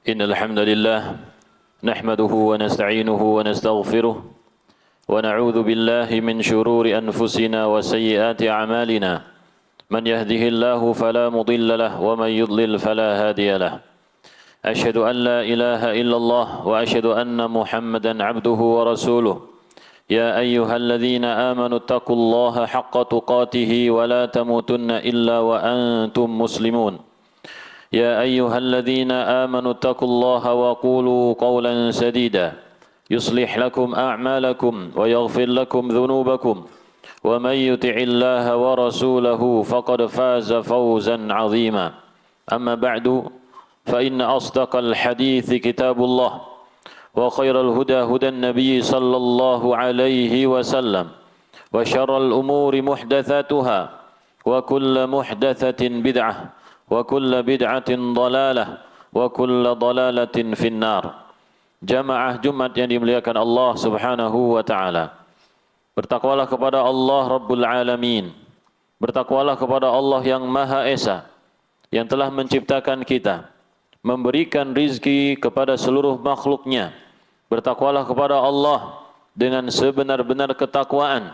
إن الحمد لله نحمده ونستعينه ونستغفره ونعوذ بالله من شرور أنفسنا وسيئات أعمالنا من يهده الله فلا مضل له ومن يضلل فلا هادي له أشهد أن لا إله إلا الله وأشهد أن محمدا عبده ورسوله يا أيها الذين آمنوا اتقوا الله حق تقاته ولا تموتن إلا وأنتم مسلمون يا أيها الذين آمنوا اتقوا الله وقولوا قولا سديدا يصلح لكم أعمالكم ويغفر لكم ذنوبكم ومن يطع الله ورسوله فقد فاز فوزا عظيما أما بعد فإن أصدق الحديث كتاب الله وخير الهدى هدى النبي صلى الله عليه وسلم وشر الأمور محدثاتها وكل محدثة بدعة وكل بدعة ضلالة وكل ضلالة في النار. Jamaah Jumat yang dimuliakan Allah Subhanahu wa taala. Bertakwalah kepada Allah Rabbul Alamin. Bertakwalah kepada Allah yang Maha Esa, yang telah menciptakan kita, memberikan rizki kepada seluruh makhluknya. Bertakwalah kepada Allah dengan sebenar-benar ketakwaan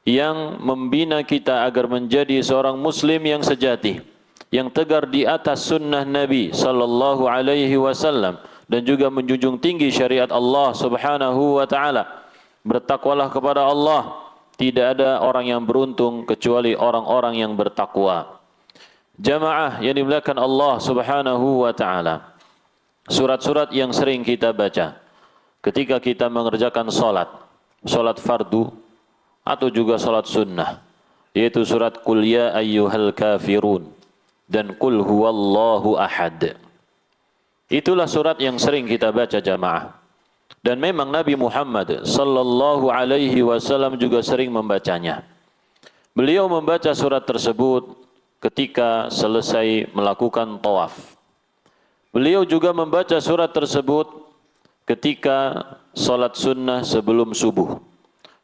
yang membina kita agar menjadi seorang muslim yang sejati, yang tegar di atas sunnah Nabi sallallahu alaihi wasallam dan juga menjunjung tinggi syariat Allah Subhanahu wa taala. Bertakwalah kepada Allah, tidak ada orang yang beruntung kecuali orang-orang yang bertakwa. Jamaah yang dimuliakan Allah Subhanahu wa taala. Surat-surat yang sering kita baca ketika kita mengerjakan salat fardu atau juga salat sunnah, yaitu surat Qul ya ayyuhal kafirun dan Qul huwallahu ahad. Itulah surat yang sering kita baca jamaah. Dan memang Nabi Muhammad sallallahu alaihi wasallam juga sering membacanya. Beliau membaca surat tersebut ketika selesai melakukan tawaf. Beliau juga membaca surat tersebut ketika salat sunnah sebelum subuh,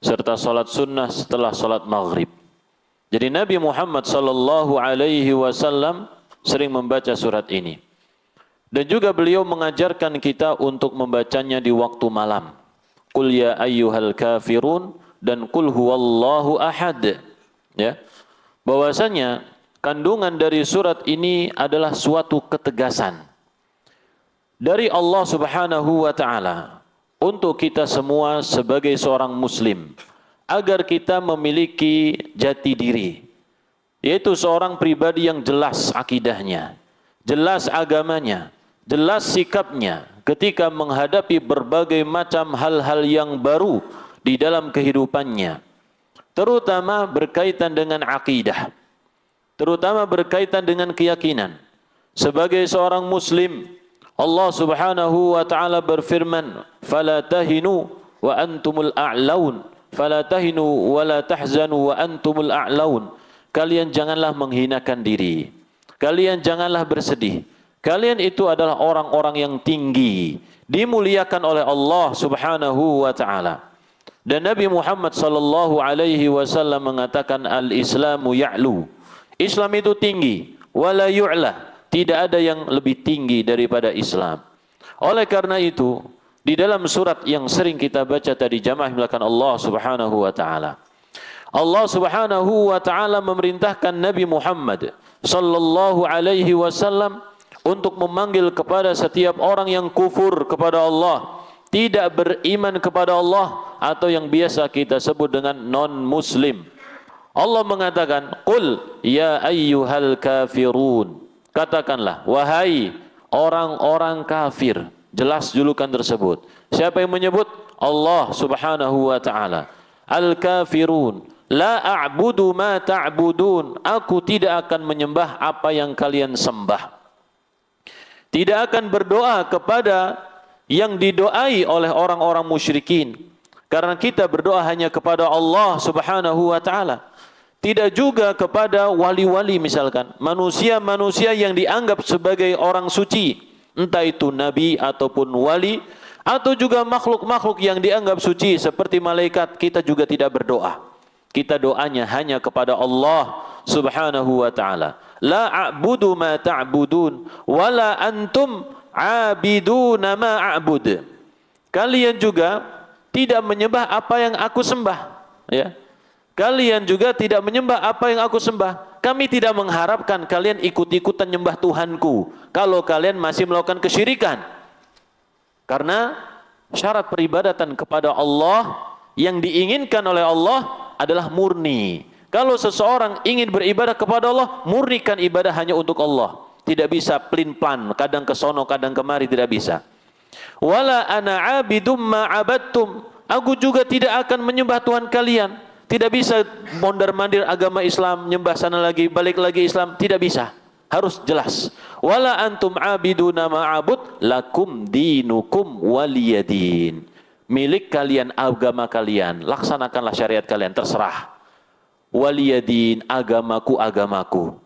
serta salat sunnah setelah salat maghrib. Jadi Nabi Muhammad sallallahu alaihi wasallam sering membaca surat ini. Dan juga beliau mengajarkan kita untuk membacanya di waktu malam. Qul ya ayyuhal kafirun dan Qul huwallahu ahad. Ya. Bahwasanya kandungan dari surat ini adalah suatu ketegasan dari Allah Subhanahu wa taala untuk kita semua sebagai seorang muslim, agar kita memiliki jati diri, yaitu seorang pribadi yang jelas akidahnya, jelas agamanya, jelas sikapnya ketika menghadapi berbagai macam hal-hal yang baru di dalam kehidupannya, terutama berkaitan dengan akidah, terutama berkaitan dengan keyakinan. Sebagai seorang muslim, Allah Subhanahu wa taala berfirman, "Fala tahinu wa antumul a'laun." Fala tahinu wa la tahzanu wa antumul a'laun. Kalian janganlah menghinakan diri. Kalian janganlah bersedih. Kalian itu adalah orang-orang yang tinggi, dimuliakan oleh Allah Subhanahu wa taala. Dan Nabi Muhammad sallallahu alaihi wasallam mengatakan al-Islamu ya'lu. Islam itu tinggi, wala yu'la. Tidak ada yang lebih tinggi daripada Islam. Oleh karena itu, di dalam surat yang sering kita baca tadi, jamaah dimuliakan Allah Subhanahu wa taala, Allah Subhanahu wa taala memerintahkan Nabi Muhammad sallallahu alaihi wasallam untuk memanggil kepada setiap orang yang kufur kepada Allah, tidak beriman kepada Allah, atau yang biasa kita sebut dengan non-muslim. Allah mengatakan, "Qul ya ayyuhal kafirun." Katakanlah, wahai orang-orang kafir. Jelas julukan tersebut. Siapa yang menyebut? Allah Subhanahu wa taala. Al-kafirun, la a'budu ma ta'budun. Aku tidak akan menyembah apa yang kalian sembah. Tidak akan berdoa kepada yang didoai oleh orang-orang musyrikin. Karena kita berdoa hanya kepada Allah Subhanahu wa taala. Tidak juga kepada wali-wali misalkan, manusia-manusia yang dianggap sebagai orang suci, entah itu nabi ataupun wali, atau juga makhluk-makhluk yang dianggap suci seperti malaikat, kita juga tidak berdoa. Kita doanya hanya kepada Allah Subhanahu wa taala. La a'budu ma ta'budun wala antum 'abiduna ma a'bud. Kalian juga tidak menyembah apa yang aku sembah, ya. Kalian juga tidak menyembah apa yang aku sembah. Kami tidak mengharapkan kalian ikut-ikutan nyembah Tuhanku kalau kalian masih melakukan kesyirikan. Karena syarat peribadatan kepada Allah yang diinginkan oleh Allah adalah murni. Kalau seseorang ingin beribadah kepada Allah, murnikan ibadah hanya untuk Allah. Tidak bisa plin-plan, kadang ke sono, kadang kemari, tidak bisa. Wala ana 'abidum ma 'abadtum. Aku juga tidak akan menyembah Tuhan kalian. Tidak bisa mondar-mandir agama Islam, nyembah sana lagi, balik lagi Islam, tidak bisa. Harus jelas. Wala antum 'abiduna ma 'abud lakum dinukum waliyadin. Milik kalian agama kalian, laksanakanlah syariat kalian, terserah. Waliyadin, agamaku.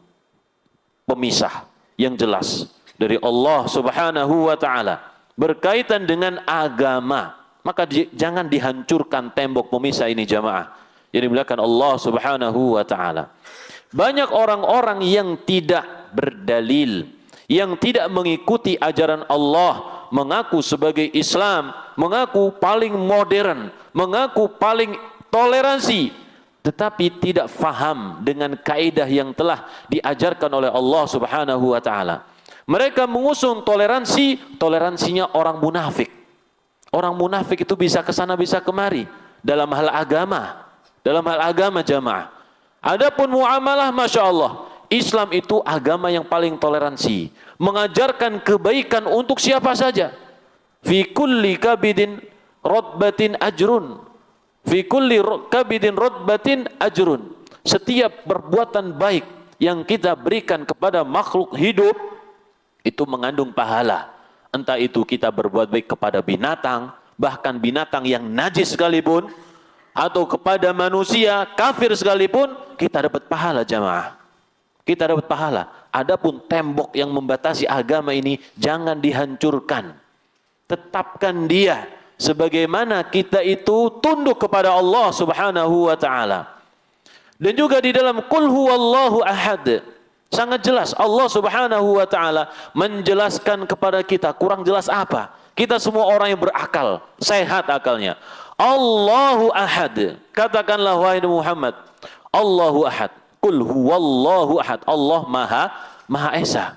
Pemisah yang jelas dari Allah Subhanahu wa taala berkaitan dengan agama. Maka jangan dihancurkan tembok pemisah ini, jamaah yang dimuliakan Allah Subhanahu wa taala. Banyak orang-orang yang tidak berdalil, yang tidak mengikuti ajaran Allah, mengaku sebagai Islam, mengaku paling modern, mengaku paling toleransi, tetapi tidak faham dengan kaidah yang telah diajarkan oleh Allah Subhanahu wa taala. Mereka mengusung toleransinya orang munafik. Orang munafik itu bisa ke sana bisa kemari dalam hal agama. Dalam hal agama, jamaah. Adapun muamalah, masya Allah, Islam itu agama yang paling toleransi, mengajarkan kebaikan untuk siapa saja. Fi kulli kabidin rotbatin ajrun. Fi kulli kabidin rotbatin ajrun. Setiap perbuatan baik yang kita berikan kepada makhluk hidup itu mengandung pahala. Entah itu kita berbuat baik kepada binatang, bahkan binatang yang najis sekalipun, atau kepada manusia kafir sekalipun, kita dapat pahala, jamaah. Kita dapat pahala. Adapun tembok yang membatasi agama ini jangan dihancurkan. Tetapkan dia sebagaimana kita itu tunduk kepada Allah Subhanahu wa taala. Dan juga di dalam Qul huwallahu ahad, sangat jelas Allah Subhanahu wa taala menjelaskan kepada kita. Kurang jelas apa? Kita semua orang yang berakal, sehat akalnya. Allahu ahad. Katakanlah wahai Muhammad, Allahu ahad. Qul huwallahu ahad. Allah Maha Esa.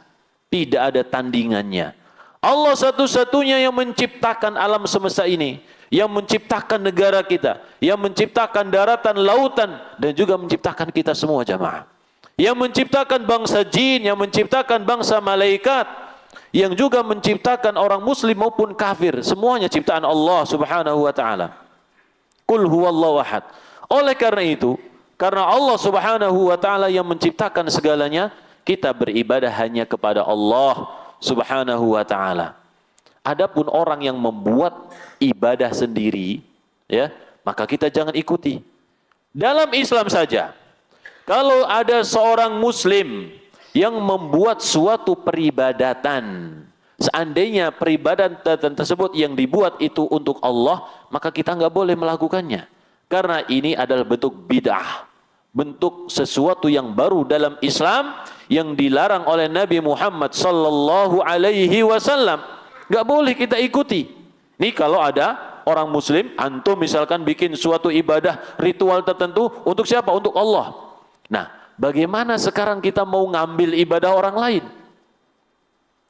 Tidak ada tandingannya. Allah satu-satunya yang menciptakan alam semesta ini, yang menciptakan negara kita, yang menciptakan daratan, lautan, dan juga menciptakan kita semua, jamaah. Yang menciptakan bangsa jin, yang menciptakan bangsa malaikat, yang juga menciptakan orang muslim maupun kafir, semuanya ciptaan Allah Subhanahu wa taala. Qul huwallahu ahad. Oleh karena itu, karena Allah Subhanahu wa taala yang menciptakan segalanya, kita beribadah hanya kepada Allah Subhanahu wa taala. Adapun orang yang membuat ibadah sendiri, ya, maka kita jangan ikuti. Dalam Islam saja, kalau ada seorang muslim yang membuat suatu peribadatan, seandainya peribadatan tersebut yang dibuat itu untuk Allah, maka kita nggak boleh melakukannya. Karena ini adalah bentuk bid'ah, bentuk sesuatu yang baru dalam Islam yang dilarang oleh Nabi Muhammad sallallahu alaihi wasallam. Nggak boleh kita ikuti. Ini kalau ada orang muslim, antum misalkan bikin suatu ibadah ritual tertentu untuk siapa? Untuk Allah. Nah, bagaimana sekarang kita mau ngambil ibadah orang lain?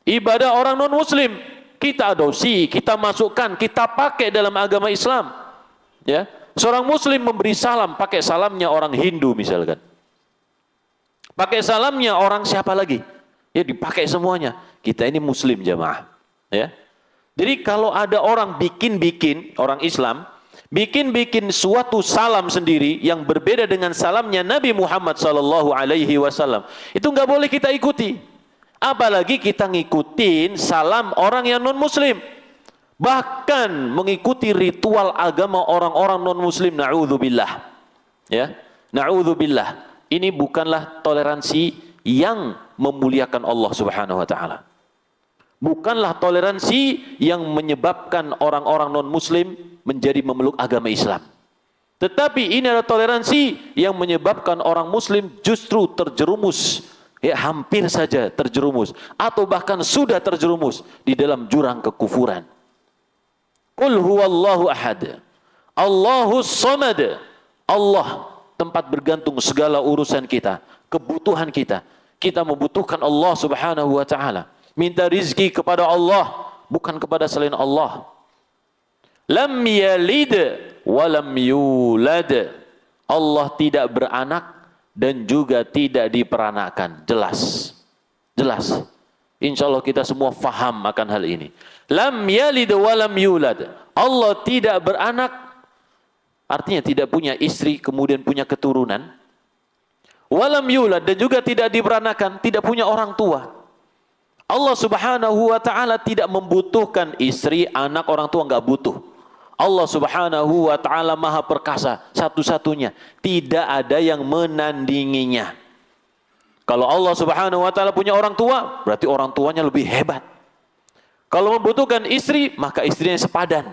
Ibadah orang non-muslim kita adopsi, kita masukkan, kita pakai dalam agama Islam. Ya, seorang muslim memberi salam, pakai salamnya orang Hindu misalkan. Pakai salamnya orang siapa lagi? Ya, dipakai semuanya. Kita ini muslim, jamaah. Ya. Jadi kalau ada orang bikin-bikin, orang Islam bikin-bikin suatu salam sendiri yang berbeda dengan salamnya Nabi Muhammad sallallahu alaihi wasallam, itu nggak boleh kita ikuti. Apalagi kita ngikutin salam orang yang non-muslim. Bahkan mengikuti ritual agama orang-orang non-muslim, na'udzubillah. Ya, na'udzubillah. Ini bukanlah toleransi yang memuliakan Allah Subhanahu wa taala. Bukanlah toleransi yang menyebabkan orang-orang non-muslim menjadi memeluk agama Islam. Tetapi ini adalah toleransi yang menyebabkan orang muslim justru terjerumus ya hampir saja terjerumus atau bahkan sudah terjerumus di dalam jurang kekufuran. Qul huwallahu ahad, Allahus samad. Allah tempat bergantung segala urusan kita, kebutuhan kita. Kita membutuhkan Allah Subhanahu wa taala. Minta rizki kepada Allah, bukan kepada selain Allah. Lam yalid wa lam yulad. Allah tidak beranak dan juga tidak diperanakan. Jelas. Jelas. Insya Allah kita semua faham akan hal ini. Lam yalid wa lam yulad. Allah tidak beranak, artinya tidak punya istri kemudian punya keturunan. Walam yulad, dan juga tidak diperanakan, tidak punya orang tua. Allah Subhanahu wa taala tidak membutuhkan istri, anak, orang tua enggak butuh. Allah Subhanahu wa taala Maha perkasa, satu-satunya, tidak ada yang menandinginya. Kalau Allah Subhanahu wa taala punya orang tua, berarti orang tuanya lebih hebat. Kalau membutuhkan istri, maka istrinya sepadan,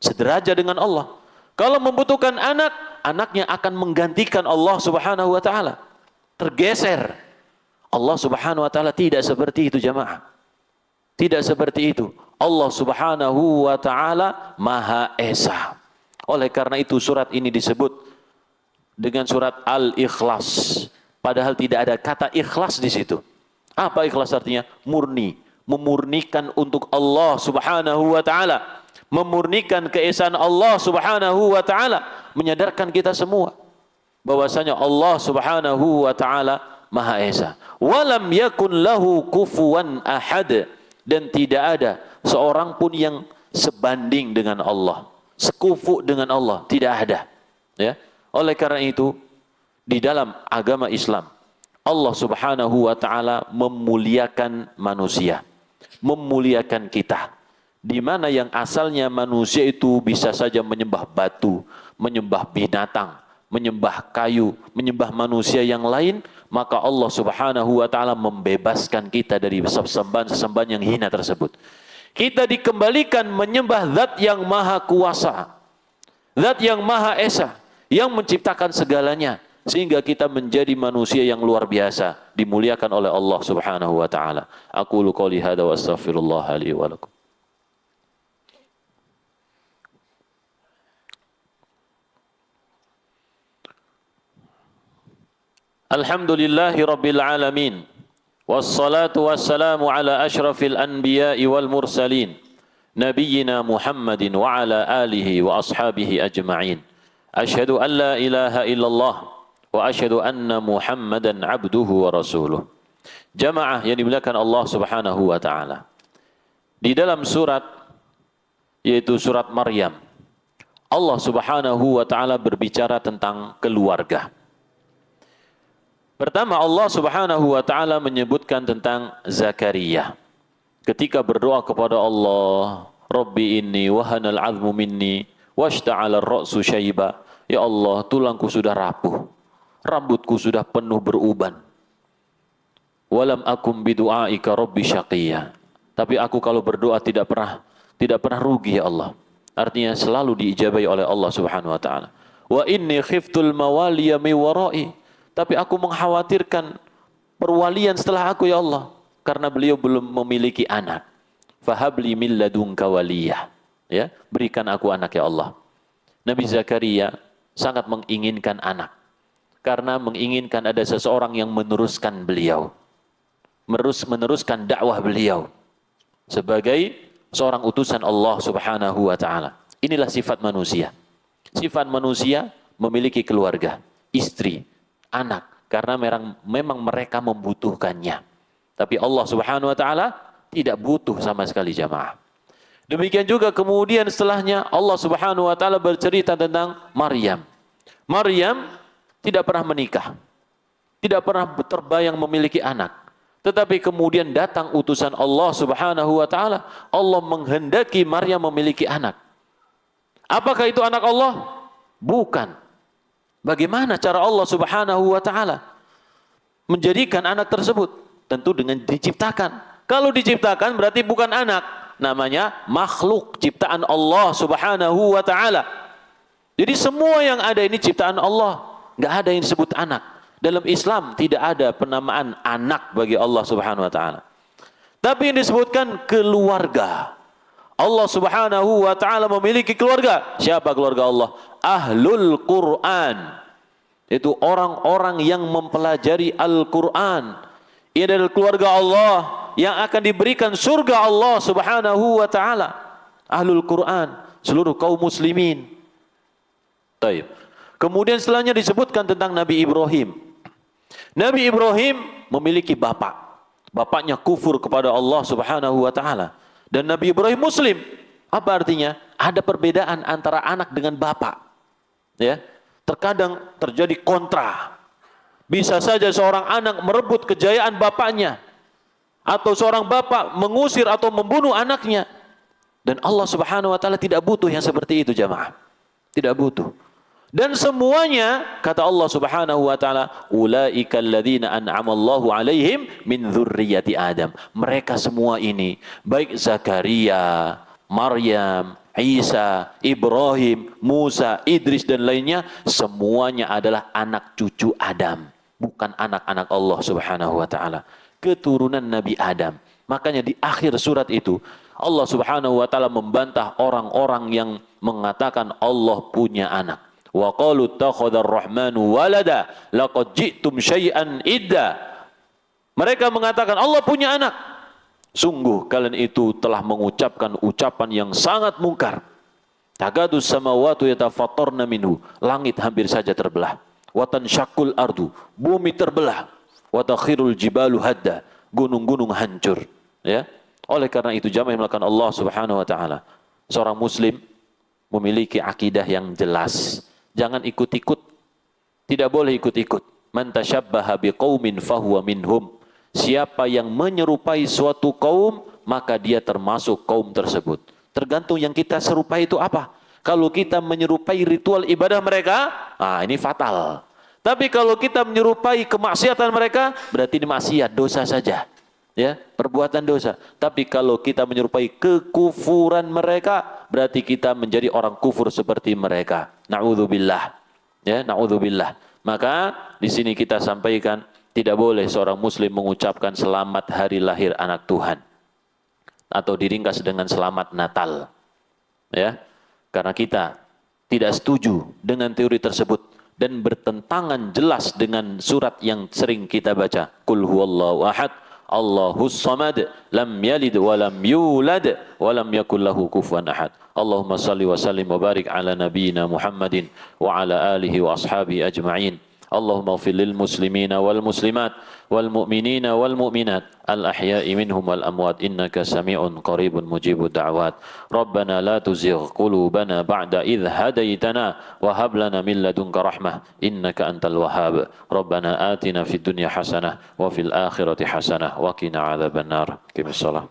sederajat dengan Allah. Kalau membutuhkan anak, anaknya akan menggantikan Allah Subhanahu wa taala. Tergeser. Allah Subhanahu wa taala tidak seperti itu, jamaah. Tidak seperti itu. Allah Subhanahu wa taala Maha Esa. Oleh karena itu surat ini disebut dengan surat Al-Ikhlas. Padahal tidak ada kata ikhlas di situ. Apa ikhlas artinya? Murni, memurnikan untuk Allah Subhanahu wa taala. Memurnikan keesaan Allah Subhanahu wa taala, menyadarkan kita semua bahwasanya Allah Subhanahu wa taala Maha Esa. Walam yakun lahu kufuwan ahad, dan tidak ada seorang pun yang sebanding dengan Allah, sekufu dengan Allah, tidak ada. Ya. Oleh karena itu di dalam agama Islam Allah Subhanahu wa taala memuliakan manusia, memuliakan kita. Di mana yang asalnya manusia itu bisa saja menyembah batu, menyembah binatang, menyembah kayu, menyembah manusia yang lain, maka Allah Subhanahu wa taala membebaskan kita dari sesembahan-sesembahan yang hina tersebut. Kita dikembalikan menyembah Zat yang Maha Kuasa, Zat yang Maha Esa, yang menciptakan segalanya, sehingga kita menjadi manusia yang luar biasa, dimuliakan oleh Allah Subhanahu wa taala. Aqulu qouli hadza wa astaghfirullah li wa lakum. Alhamdulillahi Rabbil Alamin, wassalatu wassalamu ala ashrafil anbiya'i wal mursalin, nabiyyina Muhammadin wa ala alihi wa ashabihi ajma'in. Ashhadu an la ilaha illallah wa ashhadu anna Muhammadan abduhu wa rasuluh. Jamaah yang dimuliakan Allah Subhanahu wa taala. Di dalam surat, yaitu surat Maryam, Allah Subhanahu wa taala berbicara tentang keluarga. Pertama, Allah Subhanahu wa taala menyebutkan tentang Zakaria. Ketika berdoa kepada Allah, Rabbi inni wahanal 'azmu minni washta'ala ar-ra'su syaiba. Ya Allah, tulangku sudah rapuh, rambutku sudah penuh beruban. Walam akum bidu'aika rabbi syaqiyya. Tapi aku kalau berdoa tidak pernah rugi ya Allah. Artinya selalu diijabahi oleh Allah Subhanahu wa taala. Wa inni khiftul mawaliya mi wara'i. Tapi aku mengkhawatirkan perwalian setelah aku ya Allah, karena beliau belum memiliki anak. Fahabli min ladunka waliyah. Ya, berikan aku anak ya Allah. Nabi Zakaria sangat menginginkan anak, karena menginginkan ada seseorang yang meneruskan beliau, meneruskan dakwah beliau sebagai seorang utusan Allah Subhanahu wa taala. Inilah sifat manusia. Sifat manusia memiliki keluarga, istri, anak, karena memang mereka membutuhkannya. Tapi Allah Subhanahu wa taala tidak butuh sama sekali, jamaah. Demikian juga kemudian setelahnya Allah Subhanahu wa taala bercerita tentang Maryam. Maryam tidak pernah menikah, tidak pernah terbayang memiliki anak. Tetapi kemudian datang utusan Allah Subhanahu wa taala, Allah menghendaki Maryam memiliki anak. Apakah itu anak Allah? Bukan. Bagaimana cara Allah Subhanahu wa taala menjadikan anak tersebut? Tentu dengan diciptakan. Kalau diciptakan berarti bukan anak, namanya makhluk ciptaan Allah Subhanahu wa taala. Jadi semua yang ada ini ciptaan Allah, enggak ada yang disebut anak. Dalam Islam tidak ada penamaan anak bagi Allah Subhanahu wa taala. Tapi yang disebutkan keluarga. Allah Subhanahu wa taala memiliki keluarga. Siapa keluarga Allah? Ahlul Quran. Itu orang-orang yang mempelajari Al-Quran. Ia adalah keluarga Allah yang akan diberikan surga Allah Subhanahu wa taala. Ahlul Quran, seluruh kaum muslimin. Baik. Kemudian setelahnya disebutkan tentang Nabi Ibrahim. Nabi Ibrahim memiliki bapak. Bapaknya kufur kepada Allah Subhanahu wa taala. Dan Nabi Ibrahim muslim. Apa artinya? Ada perbedaan antara anak dengan bapak. Ya. Terkadang terjadi kontra. Bisa saja seorang anak merebut kejayaan bapaknya. Atau seorang bapak mengusir atau membunuh anaknya. Dan Allah Subhanahu wa taala tidak butuh yang seperti itu, jamaah. Tidak butuh. Dan semuanya kata Allah Subhanahu wa taala, ulaika alladzina an'ama Allahu 'alaihim min dzurriyyati Adam. Mereka semua ini, baik Zakaria, Maryam, Isa, Ibrahim, Musa, Idris dan lainnya, semuanya adalah anak cucu Adam, bukan anak-anak Allah Subhanahu wa taala. Keturunan Nabi Adam. Makanya di akhir surat itu Allah Subhanahu wa taala membantah orang-orang yang mengatakan Allah punya anak. Wa qalu takhadar rahmanu walada laqad ji'tum syai'an idda. Mereka mengatakan Allah punya anak. Sungguh kalian itu telah mengucapkan ucapan yang sangat mungkar. Takadus samawati yatafattarna minhu. Langit hampir saja terbelah. Wa tanshaqqul ardu. Bumi terbelah. Wa takhirul jibalu hadda. Gunung-gunung hancur. Ya. Oleh karena itu jamaah yang melakukan Allah Subhanahu wa taala. Seorang muslim memiliki akidah yang jelas. Jangan ikut-ikut. Tidak boleh ikut-ikut. Man tasyabbaha biqaumin fahuwa minhum. Siapa yang menyerupai suatu kaum, maka dia termasuk kaum tersebut. Tergantung yang kita serupai itu apa. Kalau kita menyerupai ritual ibadah mereka, ini fatal. Tapi kalau kita menyerupai kemaksiatan mereka, berarti ini maksiat, dosa saja. Ya, perbuatan dosa. Tapi kalau kita menyerupai kekufuran mereka, berarti kita menjadi orang kufur seperti mereka. Na'udzubillah. Ya, na'udzubillah. Maka di sini kita sampaikan tidak boleh seorang muslim mengucapkan selamat hari lahir anak Tuhan atau diringkas dengan selamat Natal. Ya. Karena kita tidak setuju dengan teori tersebut dan bertentangan jelas dengan surat yang sering kita baca. Qul huwallahu ahad. Allahus samad lam yalid wa lam yulad wa lam yakul lahu kufuwan ahad. Allahumma salli wa sallim wa barik ala nabiyyina Muhammadin wa ala alihi wa ashabihi ajma'in. Allahumma ighfir lil muslimina wal muslimat wal mu'minina wal mu'minat al ahya'i minhum wal amwat innaka sami'un qaribun mujibud da'wat. Rabbana la tuzigh qulubana ba'da idh hadaitana wa hab lana min ladunka rahmah innaka antal wahhab. Rabbana atina fid dunya hasanah wa fil akhirati hasanah wa qina adzabannar. Qimis shalah.